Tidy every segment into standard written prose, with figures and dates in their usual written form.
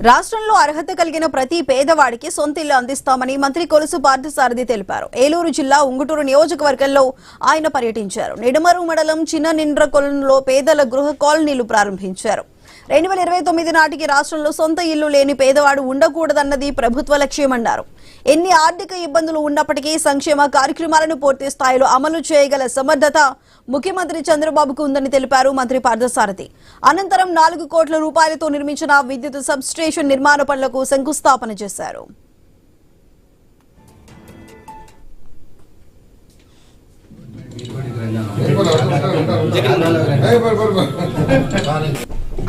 రాష్ట్రంలో అర్హత కలిగిన ప్రతి పేదవాడికి సొంత ఇల్లు అందిస్తామని మంత్రి కొలుసు పార్థసారథి తెలిపారు. ఏలూరు జిల్లా ఉంగుటూరు నియోజకవర్గంలో ఆయన పర్యటించారు. నిడమరు మండలం చిన్న నిండ్రకొలంలో పేదల గృహ కాలనీలు ప్రారంభించారు. 2029 నాటికి రాష్ట్రంలో సొంత ఇల్లు లేని పేదవాడు ఉండకూడదన్నది ప్రభుత్వ లక్ష్యమన్నారు. ఎన్ని ఆర్థిక ఇబ్బందులు ఉన్నప్పటికీ సంక్షేమ కార్యక్రమాలను పూర్తి స్థాయిలో అమలు చేయగల సమర్థత ముఖ్యమంత్రి చంద్రబాబుకు ఉందని తెలిపారు మంత్రి పార్థసారథి. అనంతరం 4 కోట్ల రూపాయలతో నిర్మించిన విద్యుత్ సబ్ స్టేషన్ నిర్మాణ పనులకు శంకుస్థాపన చేశారు.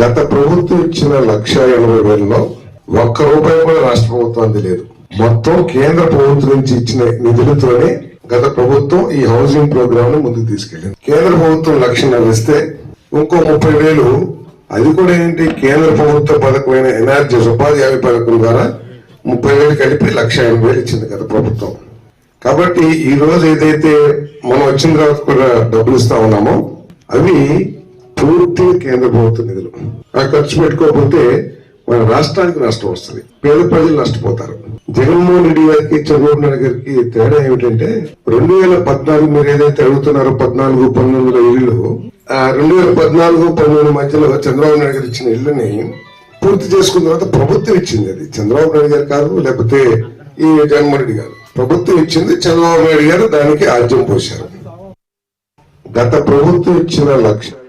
గత ప్రభుత్వం ఇచ్చిన 1,80,000లో ఒక్క రూపాయి కూడా రాష్ట్ర ప్రభుత్వం అందలేదు. మొత్తం కేంద్ర ప్రభుత్వం నుంచి ఇచ్చిన నిధులతోనే గత ప్రభుత్వం ఈ హౌసింగ్ ప్రోగ్రామ్ ను ముందుకు తీసుకెళ్లింది. కేంద్ర ప్రభుత్వం 1,00,000 ఇస్తే ఇంకో 30,000 అది కూడా ఏంటి కేంద్ర ప్రభుత్వ పథకమైన ఎన్ఆర్జీఎస్ ఉపాధి హామీ పథకం ద్వారా 30,000 కలిపి 1,80,000 ఇచ్చింది గత ప్రభుత్వం. కాబట్టి ఈ రోజు ఏదైతే మనం వచ్చిన తర్వాత కూడా డబ్బులు ఇస్తా ఉన్నామో అవి పూర్తిగా కేంద్ర ప్రభుత్వ నిధులు. ఆ ఖర్చు పెట్టుకోకపోతే మన రాష్ట్రానికి నష్టం వస్తుంది, పేద ప్రజలు నష్టపోతారు. జగన్మోహన్ రెడ్డి గారికి చంద్రబాబు నాయుడు గారికి తేడా ఏమిటంటే 2014 మీరు ఏదైతే అడుగుతున్నారో 14-19 ఇల్లు 2014-19 మధ్యలో చంద్రబాబు నాయుడు గారు ఇచ్చిన ఇల్లుని పూర్తి చేసుకున్న తర్వాత ప్రభుత్వం ఇచ్చింది. అది చంద్రబాబు నాయుడు గారు కాదు, లేకపోతే ఈ జగన్మోహన్ రెడ్డి గారు ప్రభుత్వం ఇచ్చింది. చంద్రబాబు నాయుడు గారు దానికి ఆజ్యం పోశారు. గత ప్రభుత్వం ఇచ్చిన 1,00,000